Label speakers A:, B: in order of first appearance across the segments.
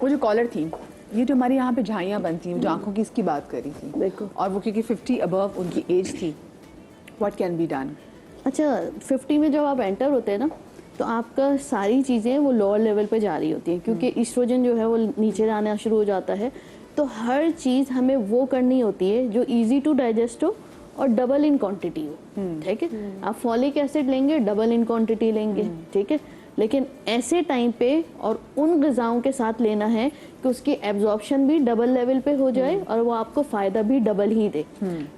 A: वो जो कॉलर थी, ये जो हमारे यहाँ पे झाइयाँ बनती हैं, जो आंखों की इसकी बात करी थी,
B: बिल्कुल,
A: और वो क्योंकि 50 अबव उनकी एज थी, व्हाट कैन बी डन?
B: अच्छा 50 में जब आप एंटर होते हैं ना, तो आपका सारी चीज़ें वो लोअर लेवल पे जा रही होती हैं, क्योंकि ईस्ट्रोजन जो है वो नीचे आना शुरू हो जाता है। तो हर चीज़ हमें वो करनी होती है जो इजी टू डाइजेस्ट हो और डबल इन क्वांटिटी हो, ठीक है। आप फॉलिक एसिड लेंगे, डबल इन क्वांटिटी लेंगे, ठीक है। लेकिन ऐसे टाइम पे और उन ग़िज़ाओं के साथ लेना है कि उसकी एब्जॉर्प्शन भी डबल लेवल पे हो जाए और वो आपको फ़ायदा भी डबल ही दे।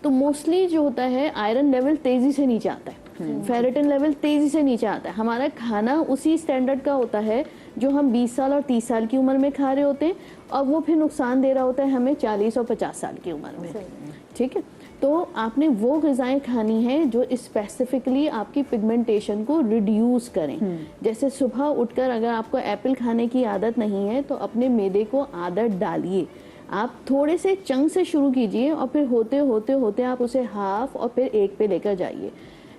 B: तो मोस्टली जो होता है, आयरन लेवल तेज़ी से नीचे आता है, फेरेटिन लेवल तेज़ी से नीचे आता है। हमारा खाना उसी स्टैंडर्ड का होता है जो हम 20 साल और 30 साल की उम्र में खा रहे होते हैं, और वो फिर नुकसान दे रहा होता है हमें 40 और 50 साल की उम्र में, ठीक है। तो आपने वो ग़िज़ाएँ खानी हैं जो स्पेसिफिकली आपकी पिगमेंटेशन को रिड्यूस करें। जैसे सुबह उठकर अगर आपको एप्पल खाने की आदत नहीं है, तो अपने मैदे को आदत डालिए। आप थोड़े से चंक से शुरू कीजिए और फिर होते होते होते आप उसे हाफ और फिर एक पे लेकर जाइए।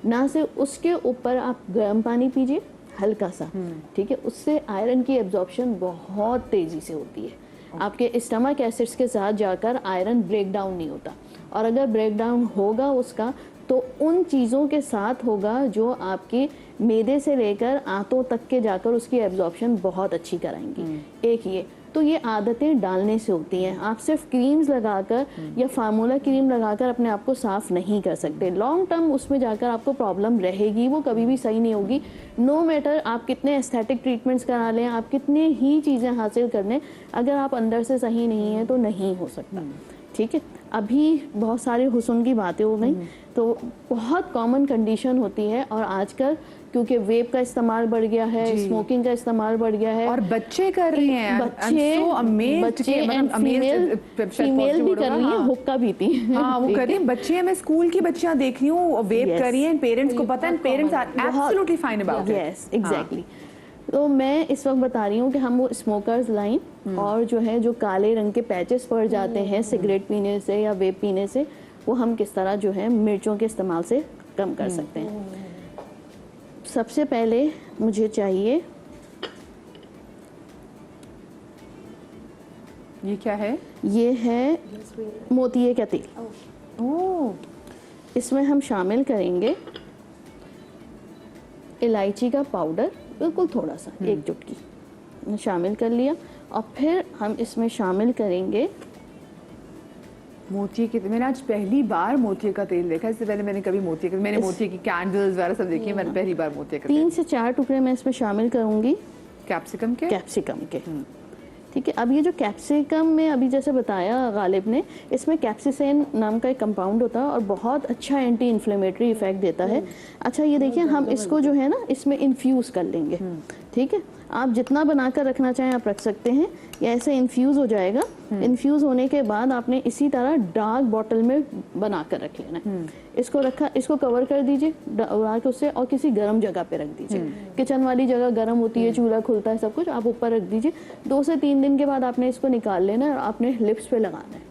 B: ना से उसके ऊपर आप गर्म पानी पीजिए हल्का सा, ठीक है। उससे आयरन की एब्जॉर्प्शन बहुत तेज़ी से होती है। आपके स्टमक एसिड्स के साथ जाकर आयरन ब्रेक डाउन नहीं होता, और अगर ब्रेक डाउन होगा उसका, तो उन चीज़ों के साथ होगा जो आपके मैदे से लेकर आंतों तक के जाकर उसकी एब्जॉर्प्शन बहुत अच्छी कराएंगी। एक ये तो ये आदतें डालने से होती हैं। आप सिर्फ क्रीम्स लगाकर या फार्मूला क्रीम लगाकर अपने आप को साफ नहीं कर सकते। लॉन्ग टर्म उसमें जाकर आपको प्रॉब्लम रहेगी, वो कभी भी सही नहीं होगी। नो मैटर आप कितने एस्थेटिक ट्रीटमेंट्स करा लें, आप कितने ही चीज़ें हासिल कर लें, अगर आप अंदर से सही नहीं हैं तो नहीं हो सकता, ठीक है। अभी बहुत सारे हुस्न की बातें हो गई, तो बहुत कॉमन कंडीशन होती है। और आजकल क्योंकि वेप का इस्तेमाल बढ़ गया है, स्मोकिंग का इस्तेमाल बढ़ गया है,
A: और बच्चे कर रहे हैं,
B: बच्चे एंड फीमेल भी कर रही हैं, हुक्का पीती हैं।
A: हाँ, वो कर रही हैं बच्चे। मैं स्कूल की बच्चियां देख रही हूँ वेप कर रही हैं, पेरेंट्स को पता है, parents are absolutely fine about it.
B: Yes, exactly. तो मैं इस वक्त बता रही हूँ कि हम वो स्मोकर्स लाइन और जो है जो काले रंग के पैचेस पड़ जाते हैं सिगरेट पीने से या वेप पीने से, वो हम किस तरह जो है मिर्चों के इस्तेमाल से कम कर सकते हैं। सबसे पहले मुझे चाहिए,
A: ये क्या है?
B: ये है मोतिये का तेल।
A: ओह,
B: इसमें हम शामिल करेंगे इलायची का पाउडर, बिल्कुल थोड़ा सा, एक चुटकी शामिल कर लिया। और फिर हम इसमें शामिल करेंगे
A: मोतिये के। मैंने आज पहली बार मोतिये का तेल देखा, इससे पहले मैंने कभी मैंने मोतिये की कैंडल्स वगैरह सब देखी है, मैंने पहली बार मोतिये का
B: 3 से 4 टुकड़े मैं इसमें शामिल करूंगी
A: कैप्सिकम के।
B: ठीक है। अब ये जो कैप्सिकम में अभी जैसे बताया गालिब ने, इसमें कैप्सिसेन नाम का एक कंपाउंड होता है और बहुत अच्छा एंटी इन्फ्लेमेटरी इफेक्ट देता है। अच्छा, ये देखिए, हम इसको जो है ना इसमें इन्फ्यूज़ कर लेंगे, ठीक है। आप जितना बनाकर रखना चाहें आप रख सकते हैं, या ऐसे इन्फ्यूज़ हो जाएगा। इन्फ्यूज़ होने के बाद आपने इसी तरह डार्क बॉटल में बना कर रख लेना। इसको रखा, इसको कवर कर दीजिए उड़ा के उससे, और किसी गर्म जगह पे रख दीजिए। किचन वाली जगह गर्म होती है, चूल्हा खुलता है, सब कुछ आप ऊपर रख दीजिए। 2 से 3 दिन के बाद आपने इसको निकाल लेना है और आपने लिप्स पे लगाना है,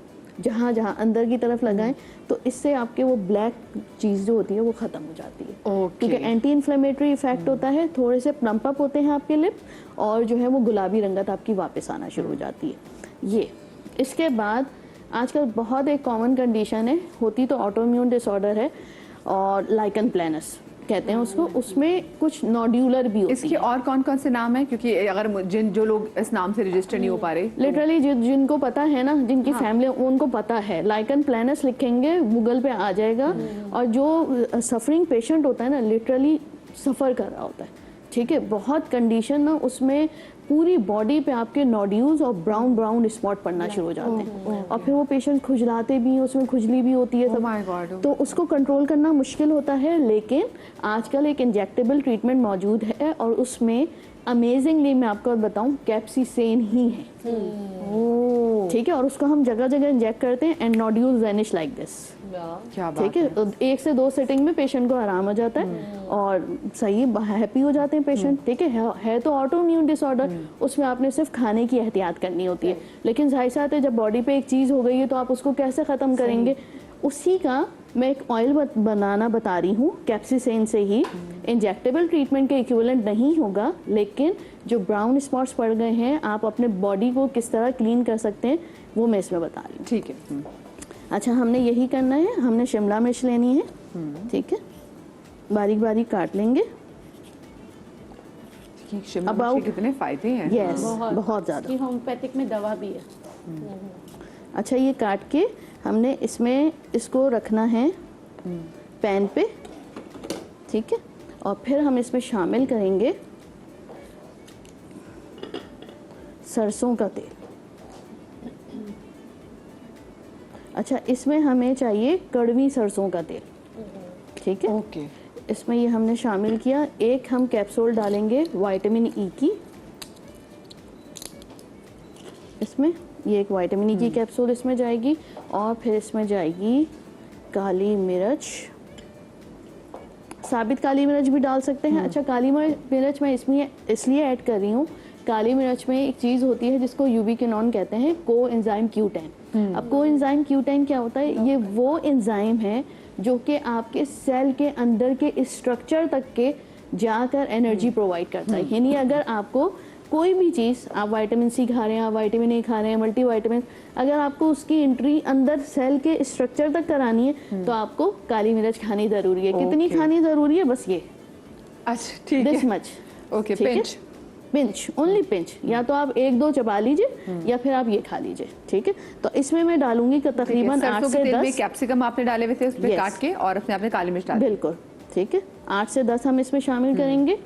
B: जहाँ जहाँ अंदर की तरफ लगाएं, तो इससे आपके वो ब्लैक चीज़ जो होती है वो ख़त्म हो जाती है। क्योंकि एंटी इन्फ्लेमेटरी इफेक्ट होता है, थोड़े से प्लम्प अप होते हैं आपके लिप, और जो है वो गुलाबी रंगत आपकी वापस आना शुरू हो जाती है। ये इसके बाद आजकल बहुत एक कॉमन कंडीशन है, होती तो ऑटोइम्यून डिसऑर्डर है, और लाइकन प्लैनस कहते हैं उसको। उसमें कुछ नोड्यूलर भी होती है।
A: इसके और कौन कौन से नाम हैं? क्योंकि अगर जो लोग इस नाम से रजिस्टर नहीं हो पा रहे,
B: लिटरली जिनको पता है ना, जिनकी फैमिली उनको पता है, लाइकन प्लैनस लिखेंगे गूगल पे आ जाएगा। और जो सफरिंग पेशेंट होता है ना, लिटरली सफ़र कर रहा होता है, ठीक है, बहुत कंडीशन ना, उसमें पूरी बॉडी पे आपके नोड्यूल्स और ब्राउन ब्राउन स्पॉट पड़ना शुरू हो जाते हैं, और फिर वो पेशेंट खुजलाते भी हैं, उसमें खुजली भी होती है सब। तो उसको कंट्रोल करना मुश्किल होता है, लेकिन आजकल एक इंजेक्टेबल ट्रीटमेंट मौजूद है, और उसमें अमेजिंगली मैं आपको बताऊं, कैप्सिसेन ही है, ठीक है। और उसको हम जगह जगह इंजेक्ट करते हैं, and nodules vanish like this, ठीक है। तो 1 से 2 सेटिंग में पेशेंट को आराम हो जाता है और सही हैप्पी हो जाते हैं पेशेंट, ठीक है तो ऑटोइम्यून डिसऑर्डर, उसमें आपने सिर्फ खाने की एहतियात करनी होती है। लेकिन जाहिर सी बात है, जब बॉडी पे एक चीज़ हो गई है तो आप उसको कैसे ख़त्म करेंगे, उसी का मैं एक ऑयल बनाना बता रही हूँ कैप्सिसिन से ही। इंजेक्टेबल ट्रीटमेंट के इक्विवेलेंट नहीं होगा, लेकिन जो ब्राउन स्पॉट्स पड़ गए हैं आप अपने बॉडी को किस तरह क्लीन कर सकते हैं वो मैं इसमें बता रही हूँ।
A: ठीक है।
B: अच्छा, हमने यही करना है, हमने शिमला मिर्च लेनी है, ठीक है, बारीक बारीक काट लेंगे।
A: शिमला मिर्च के कितने फायदे हैं।
B: यस, बहुत ज़्यादा।
C: कि होम्योपैथिक में दवा भी है।
B: अच्छा, ये काट के हमने इसमें इसको रखना है पैन पे, ठीक है, और फिर हम इसमें शामिल करेंगे सरसों का तेल। अच्छा, इसमें हमें चाहिए कड़वी सरसों का तेल, ठीक है।
A: ओके।
B: इसमें ये हमने शामिल किया। एक हम कैप्सूल डालेंगे विटामिन ई की, इसमें ये एक विटामिन ई की कैप्सूल इसमें जाएगी, और फिर इसमें जाएगी काली मिर्च, साबित काली मिर्च भी डाल सकते हैं। अच्छा, काली मिर्च मैं इसमें इसलिए ऐड कर रही हूँ, काली मिर्च में एक चीज़ होती है जिसको यूबिक्विनोन कहते हैं, कोएंजाइम Q10। अब कोएंजाइम Q10 क्या होता है? ये वो एंजाइम है जो कि आपके सेल के अंदर के स्ट्रक्चर तक के जाकर एनर्जी प्रोवाइड करता है। यानी अगर आपको कोई भी चीज़, आप विटामिन सी खा रहे हैं, आप विटामिन ए खा रहे हैं, मल्टी विटामिन, अगर आपको उसकी एंट्री अंदर सेल के स्ट्रक्चर तक करानी है तो आपको काली मिर्च खानी ज़रूरी है। कितनी खानी ज़रूरी है? बस ये,
A: अच्छा ठीक है,
B: this much.
A: Okay, pinch,
B: pinch, only pinch. या तो आप 1-2 चबा लीजिए या फिर आप ये खा लीजिए, ठीक है। तो इसमें मैं डालूंगी कि तकरीबन 8 से 10
A: कैप्सिकम आपने डाले हुए थे उस पे
B: Yes.
A: काट के, और अपने आपने काली मिर्च डाली।
B: बिल्कुल, ठीक है। 8 से 10 हम इसमें शामिल करेंगे।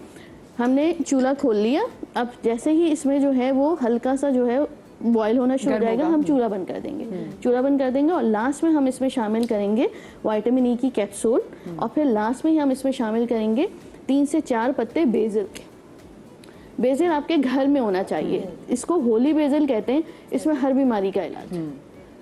B: हमने चूल्हा खोल लिया। अब जैसे ही इसमें जो है वो हल्का सा जो है बॉईल होना शुरू हो जाएगा, हम चूल्हा बंद कर देंगे। चूल्हा बंद कर देंगे और लास्ट में हम इसमें शामिल करेंगे विटामिन ई की कैप्सूल, और फिर लास्ट में ही हम इसमें शामिल करेंगे 3 से 4 पत्ते बेसिल के। बेसिल आपके घर में होना चाहिए, इसको होली बेसिल कहते हैं। इसमें हर बीमारी का इलाज है,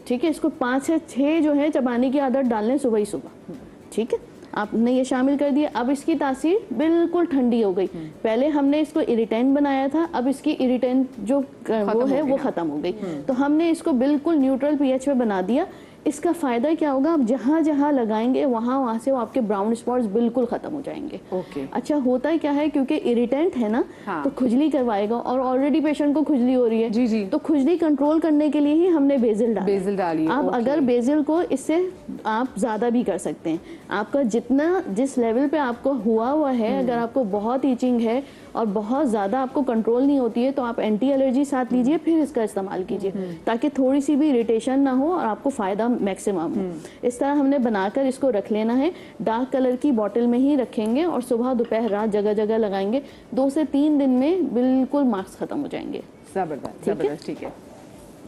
B: ठीक है। इसको 5 से 6 जो है चबाने की आदत डाल लें सुबह ही सुबह, ठीक है। आपने ये शामिल कर दिया। अब इसकी तासीर बिल्कुल ठंडी हो गई। पहले हमने इसको इरिटेंट बनाया था, अब इसकी इरिटेंट जो वो है वो ख़त्म हो गई। तो हमने इसको बिल्कुल न्यूट्रल पीएच पे बना दिया। इसका फ़ायदा क्या होगा? आप जहाँ जहाँ लगाएंगे वहाँ से वो आपके ब्राउन स्पॉट्स बिल्कुल ख़त्म हो जाएंगे।
A: ओके।
B: अच्छा, होता है क्या है, क्योंकि इरिटेंट है ना,
A: हाँ।
B: तो खुजली करवाएगा, और ऑलरेडी पेशेंट को खुजली हो रही है।
A: जी जी।
B: तो खुजली कंट्रोल करने के लिए ही हमने बेसिल डाला।
A: बेसिल डाली।
B: आप अगर बेसिल को इससे आप ज़्यादा भी कर सकते हैं। आपका जिस लेवल पे आपको हुआ है, अगर आपको बहुत ईचिंग है और बहुत ज़्यादा आपको कंट्रोल नहीं होती है, तो आप एंटी एलर्जी साथ लीजिए, फिर इसका इस्तेमाल कीजिए, ताकि थोड़ी सी भी इरिटेशन ना हो और आपको फ़ायदा मैक्सिमम हो। इस तरह हमने बनाकर इसको रख लेना है। डार्क कलर की बॉटल में ही रखेंगे और सुबह दोपहर रात जगह जगह लगाएंगे। 2 से 3 दिन में बिल्कुल मार्क्स ख़त्म हो जाएंगे।
A: जबरदस्त, ठीक है।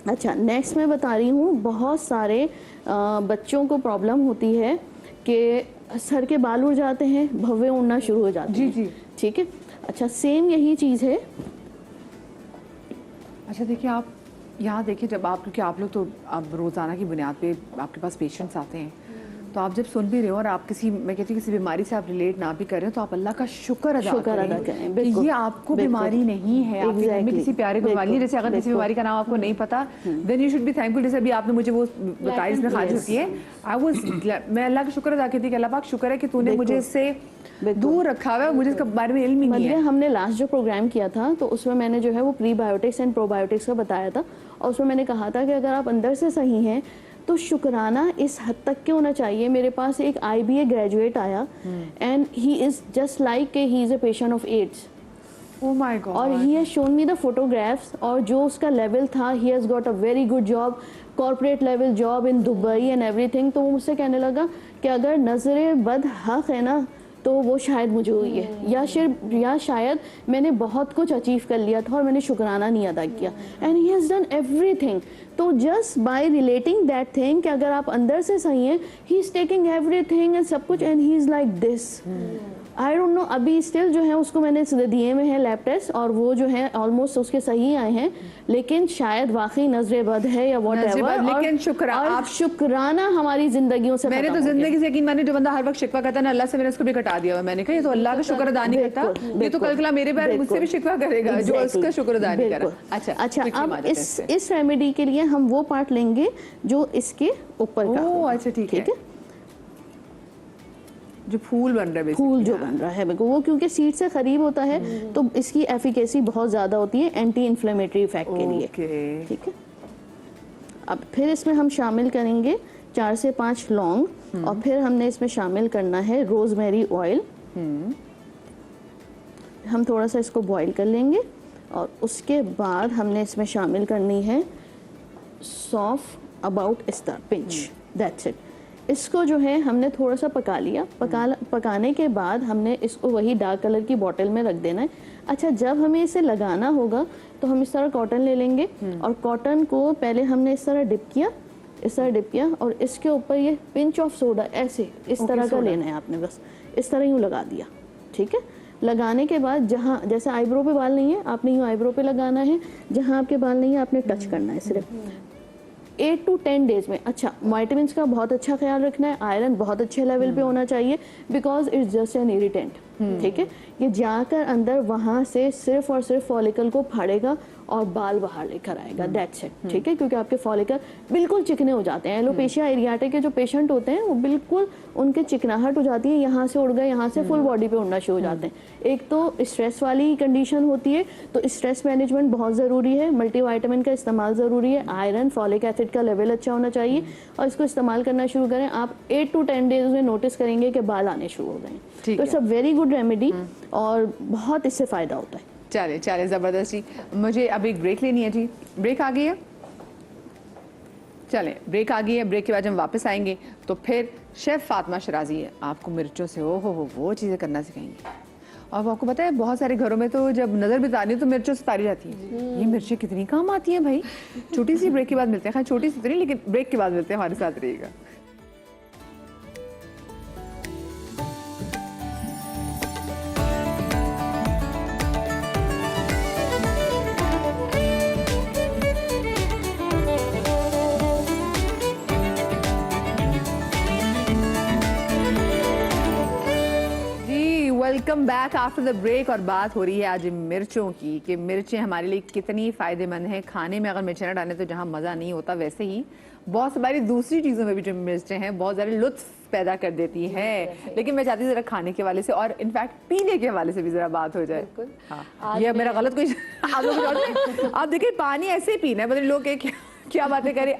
B: अच्छा, नेक्स्ट मैं बता रही हूँ, बहुत सारे बच्चों को प्रॉब्लम होती है कि सर के बाल उड़ जाते हैं, भव्वे उड़ना शुरू हो जाते हैं।
A: जी जी,
B: ठीक है। अच्छा, सेम यही चीज़ है।
A: अच्छा देखिए, आप यहाँ देखिए, जब आप, क्योंकि आप लोग तो अब रोज़ाना की बुनियाद पे आपके पास पेशेंट्स आते हैं, तो आप जब सुन भी रहे हो और आप किसी, मैं कहती हूँ किसी बीमारी से आप रिलेट ना भी कर रहे हो, तो आप अल्लाह का शुक्र अदा करें कि ये आपको बीमारी नहीं है, आपके घर में किसी प्यारे को बीमारी नहीं। जैसे अगर किसी बीमारी का नाम आपको नहीं पता, then you should be thankful. जैसे अभी आपने मुझे वो बताया इसमें खाज होती है, मैं अल्लाह का शुक्र अदा करती कि अल्लाह पाक शुक्र है कि तूने मुझे इससे दूर रखा हुआ है, मुझे इसके बारे में इल्म ही नहीं है।
B: हमने लास्ट जो प्रोग्राम किया था, तो उसमें मैंने जो है वो प्रीबायोटिक्स एंड प्रोबायोटिक्स का बताया था, और उसमें मैंने कहा था कि अगर आप अंदर से सही हैं तो शुक्राना इस हद तक के होना चाहिए। मेरे पास एक IBA ग्रेजुएट आया, and he is just like he is a patient of AIDS.
A: Oh my God.
B: और he has shown me the photographs, और जो उसका लेवल था, he has got a very good job, corporate level job in Dubai and everything. तो वो मुझसे कहने लगा कि अगर नजर बद हक है ना, तो वो शायद मुझे हुई है, या शायद मैंने बहुत कुछ अचीव कर लिया था और मैंने शुक्राना नहीं अदा किया। And he has done everything. तो just by relating that thing कि अगर आप अंदर से सही हैं, he is taking everything and सब कुछ, and he is like this. I don't know, अभी स्टिल जो है उसको मैंने दिए में है लैब टेस्ट और वो जो है ऑलमोस्ट उसके सही आए हैं, लेकिन शायद वाकई नजरे बद है या वॉट एवर,
A: लेकिन शुक्राना,
B: आप शुक्राना हमारी जिंदगियों से
A: मैंने तो जिंदगी से यकीन माने, जो बंदा हर वक्त शिकवा करता है ना, अल्लाह से मैंने उसको भी कटा दिया हुआ। मैंने कहा ये तो अल्लाह का शुक्र अदा नहीं करता, ये तो कल मेरे पैर मुझसे भी शिकवा करेगा जो उसका शुक्र अदा नहीं करा।
B: अच्छा, अब इस रेमेडी के लिए हम वो पार्ट लेंगे जो इसके ऊपर का।
A: अच्छा ठीक है, जो फूल बन रहा है,
B: फूल जो बन रहा है बिल्कुल वो, क्योंकि सीड से करीब होता है तो इसकी एफिकेसी बहुत ज़्यादा होती है एंटी इन्फ्लेमेटरी इफेक्ट के लिए। ठीक है, अब फिर इसमें हम शामिल करेंगे 4 से 5 लौंग और फिर हमने इसमें शामिल करना है रोजमेरी ऑयल। हम थोड़ा सा इसको बॉईल कर लेंगे और उसके बाद हमने इसमें शामिल करनी है सौंफ, अबाउट इस तरह पिंच, दैट्स इट। इसको जो है हमने थोड़ा सा पका लिया, पकाने के बाद हमने इसको वही डार्क कलर की बॉटल में रख देना है। अच्छा, जब हमें इसे लगाना होगा तो हम इस तरह कॉटन ले लेंगे और कॉटन को पहले हमने इस तरह डिप किया और इसके ऊपर ये पिंच ऑफ सोडा ऐसे इस तरह का लेना है आपने, बस इस तरह यूँ लगा दिया। ठीक है, लगाने के बाद जहाँ जैसे आईब्रो पे बाल नहीं है आपने यूँ आईब्रो पे लगाना है, जहाँ आपके बाल नहीं है आपने टच करना है सिर्फ 8 to 10 डेज में। अच्छा, वाइटामिन का बहुत अच्छा ख्याल रखना है, आयरन बहुत अच्छे लेवल पे होना चाहिए because it's just an irritant. ठीक है, ये जाकर अंदर वहाँ से सिर्फ और सिर्फ फॉलिकल को फाड़ेगा और बाल बाहर लेकर आएगा, दैट्स इट। ठीक है, क्योंकि आपके फॉलिकल बिल्कुल चिकने हो जाते हैं। एलोपेशिया एरियाटिक के जो पेशेंट होते हैं वो बिल्कुल उनके चिकनाहट हो जाती है, यहाँ से उड़ गए, यहाँ से फुल बॉडी पे उड़ना शुरू हो जाते हैं। एक तो स्ट्रेस वाली कंडीशन होती है तो स्ट्रेस मैनेजमेंट बहुत ज़रूरी है, मल्टीविटामिन का इस्तेमाल ज़रूरी है, आयरन फॉलिक एसिड का लेवल अच्छा होना चाहिए और इसको इस्तेमाल करना शुरू करें। आप 8 to 10 डेज में नोटिस करेंगे कि बाल आने शुरू हो गए। तो it's a very good remedy और बहुत इससे फ़ायदा होता है।
A: चले ज़बरदस्त जी। मुझे अभी एक ब्रेक लेनी है जी, ब्रेक आ गई है, चलें ब्रेक आ गई है। ब्रेक के बाद जब हम वापस आएंगे तो फिर शेफ़ फातिमा शराजी आपको मिर्चों से वो चीज़ें करना सिखाएंगी। और आपको पता है बहुत सारे घरों में तो जब नज़र भी तारी तो मिर्चों से तारी जाती है। ये मिर्चें कितनी काम आती हैं भाई। छोटी सी ब्रेक के बाद मिलते हैं, खैर छोटी सी तो नहीं लेकिन ब्रेक के बाद मिलते हैं, हमारे साथ रहिएगा। Welcome back after the break. और बात हो रही है आज मिर्चों की कि मिर्चें हमारे लिए कितनी फ़ायदेमंद हैं। खाने में अगर मिर्चें न डालें तो जहाँ मज़ा नहीं होता, वैसे ही बहुत सारी दूसरी चीज़ों में भी जो मिर्चें हैं बहुत ज़्यादा लुत्फ़ पैदा कर देती हैं। लेकिन मैं चाहती हूँ ज़रा खाने के हवाले से और इनफैक्ट पीने के हवाले से भी ज़रा बात हो जाए। हाँ, ये मेरा गलत कोई आप लोग आप देखिए पानी ऐसे ही पीना है, मतलब लोग क्या बातें करें।